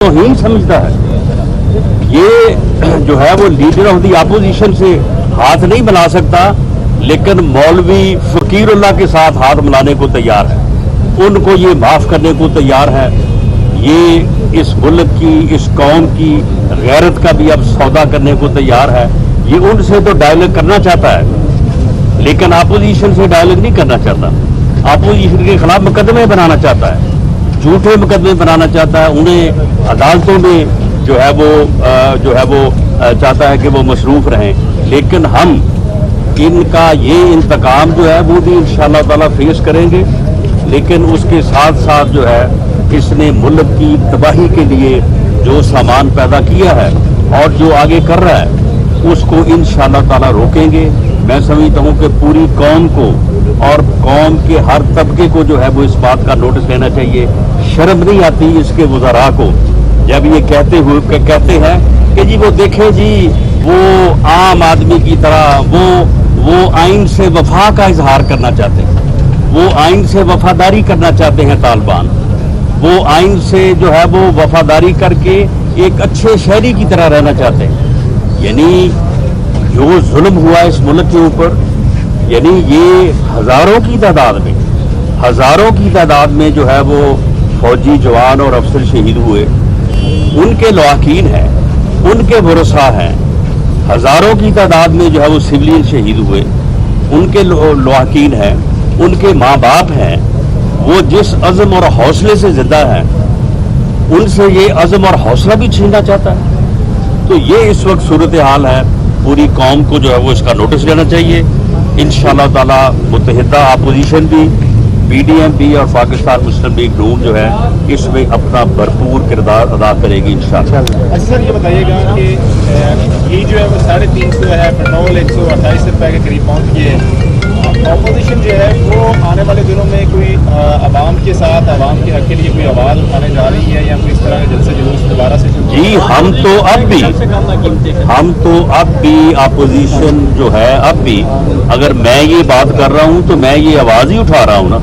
तौहीन समझता है। ये जो है वो लीडर ऑफ द अपोजिशन से हाथ नहीं मिला सकता, लेकिन मौलवी फकीरुल्लाह के साथ हाथ मिलाने को तैयार है, उनको ये माफ़ करने को तैयार है। ये इस मुल्क की, इस कौम की गैरत का भी अब सौदा करने को तैयार है। ये उनसे तो डायलॉग करना चाहता है, लेकिन अपोजिशन से डायलॉग नहीं करना चाहता। अपोजिशन के खिलाफ मुकदमे बनाना चाहता है, झूठे मुकदमे बनाना चाहता है, उन्हें अदालतों में जो है वो चाहता है कि वो मसरूफ़ रहें। लेकिन हम इनका ये इंतकाम जो है वो भी इंशाअल्लाह ताला फेस करेंगे, लेकिन उसके साथ साथ जो है इसने मुल्क की तबाही के लिए जो सामान पैदा किया है और जो आगे कर रहा है उसको इंशाअल्लाह ताला रोकेंगे। मैं समझता हूँ कि पूरी कौम को और कौम के हर तबके को जो है वो इस बात का नोटिस लेना चाहिए। शर्म नहीं आती इसके वज़रा को जब ये कहते हैं कि जी वो देखें जी वो आम आदमी की तरह वो आइन से वफा का इजहार करना चाहते हैं, वो आइन से वफादारी करना चाहते हैं तालिबान, वो आइन से जो है वो वफादारी करके एक अच्छे शहरी की तरह रहना चाहते हैं। यानी जो जुल्म हुआ इस मुल्क के ऊपर, यानी ये हज़ारों की तादाद में जो है वो फौजी जवान और अफसर शहीद हुए, उनके लवाकीन हैं, उनके भरोसा हैं। हज़ारों की तादाद में जो है वो सिविलियन शहीद हुए, उनके लवाकीन हैं, उनके माँ बाप हैं। वो जिस अज़म और हौसले से ज़िंदा हैं, उनसे ये अज़म और हौसला भी छीनना चाहता है। तो ये इस वक्त सूरत हाल है। पूरी कौम को जो है वो इसका नोटिस लेना चाहिए। इंशाअल्लाह ताला मुत्तहिदा अपोजिशन भी, PDM भी और पाकिस्तान मुस्लिम लीग नून जो है इसमें अपना भरपूर किरदार अदा करेगी इंशाअल्लाह। अच्छा सर, ये बताइएगा कि ये जो है वो 350 है, पेट्रोल 128 रुपये के करीब पहुँच गई है। अपोजिशन जो है वो आने वाले दिनों में कोई आवाम के साथ, आवाम के हक के लिए कोई आवाज़ उठाने जा रही है या कोई इस तरह के जलसे जुलूस दोबारा से? जी, हम तो अब भी अपोजिशन जो है, अब भी अगर मैं ये बात कर रहा हूँ तो मैं ये आवाज़ ही उठा रहा हूँ ना।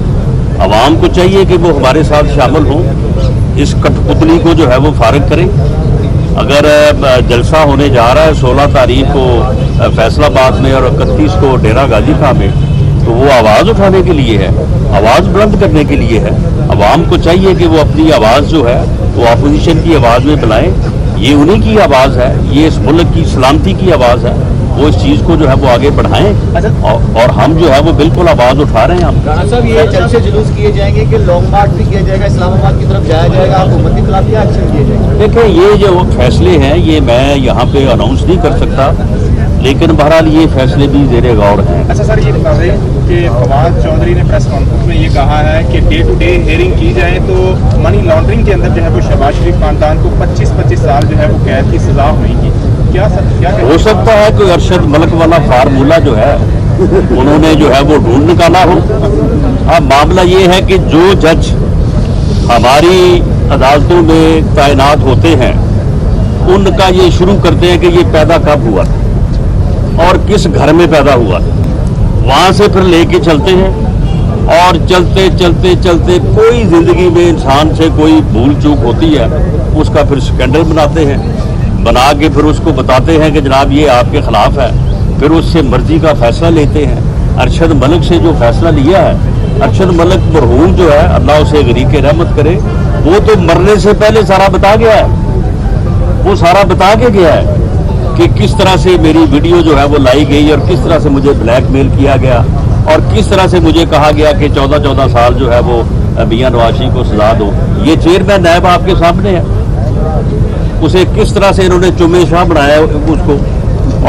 आवाम को चाहिए कि वो हमारे साथ शामिल हों, इस कठपुतली को जो है वो फारिग करें। अगर जलसा होने जा रहा है 16 तारीख को फैसलाबाद में और 31 को डेरा गाजी खां में, तो वो आवाज़ उठाने के लिए है, आवाज़ बुलंद करने के लिए है। आवाम को चाहिए कि वो अपनी आवाज़ जो है वो अपोजिशन की आवाज़ में बुलाएं। ये उन्हीं की आवाज़ है, ये इस मुल्क की सलामती की आवाज़ है। वो इस चीज़ को जो है वो आगे बढ़ाएं और हम जो है वो बिल्कुल आवाज़ उठा रहे हैं। हम राणा साहब, ये जलसे जुलूस किए जाएंगे कि लॉन्ग मार्च भी किया जाएगा, इस्लामाबाद की तरफ जाया जाएगा, हुकूमत के खिलाफ क्या एक्शन किए जाएंगे? देखें, ये जो फैसले हैं ये मैं यहाँ पे अनाउंस नहीं कर सकता, लेकिन बहरहाल ये फैसले भी ज़ेरे गौर हैं। अच्छा सर, ये बता दें कि फवाद चौधरी ने प्रेस कॉन्फ्रेंस में ये कहा है कि डे टू डे हियरिंग की जाए तो मनी लॉन्ड्रिंग के अंदर जो है वो शहबाज शरीफ खानदान को 25-25 साल जो है वो कैद की सजा होगी। क्या सर, क्या हो सकता है कोई अरशद मलिक वाला फार्मूला जो है उन्होंने जो है वो ढूंढ निकाला हो। अब मामला ये है कि जो जज हमारी अदालतों में तैनात होते हैं उनका ये शुरू करते हैं कि ये पैदा कब हुआ और किस घर में पैदा हुआ, वहाँ से फिर लेके चलते हैं और चलते चलते चलते कोई ज़िंदगी में इंसान से कोई भूल चूक होती है, उसका फिर स्कैंडल बनाते हैं, बना के फिर उसको बताते हैं कि जनाब ये आपके ख़िलाफ़ है, फिर उससे मर्जी का फ़ैसला लेते हैं। अरशद मलिक से जो फ़ैसला लिया है, अरशद मलिक मरहूम जो है अल्लाह उसे गरीक रहमत करे, वो तो मरने से पहले सारा बता गया है, वो सारा बता के गया है कि किस तरह से मेरी वीडियो जो है वो लाई गई और किस तरह से मुझे ब्लैकमेल किया गया और किस तरह से मुझे कहा गया कि 14-14 साल जो है वो मियां नवाज शरीफ को सजा दो। ये चेयरमैन नायब आपके सामने है, उसे किस तरह से इन्होंने चुम्मे शाह बनाया उसको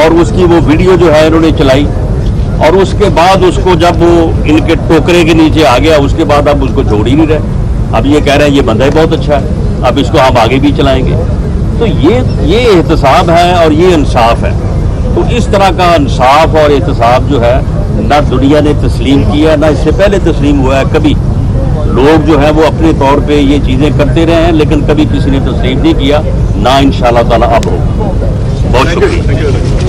और उसकी वो वीडियो जो है इन्होंने चलाई और उसके बाद उसको जब वो इनके टोकरे के नीचे आ गया उसके बाद अब उसको छोड़ ही नहीं रहे। अब ये कह रहे हैं ये बंदा ही बहुत अच्छा है, अब इसको हम आगे भी चलाएंगे। तो ये एहतसाब है और ये इंसाफ है। तो इस तरह का इंसाफ और एहतसाब जो है ना दुनिया ने तस्लीम किया, ना इससे पहले तस्लीम हुआ है कभी। लोग जो है वो अपने तौर पे ये चीज़ें करते रहे हैं लेकिन कभी किसी ने तस्लीम नहीं किया, ना इंशाअल्लाह ताला अब हो। बहुत शुक्रिया।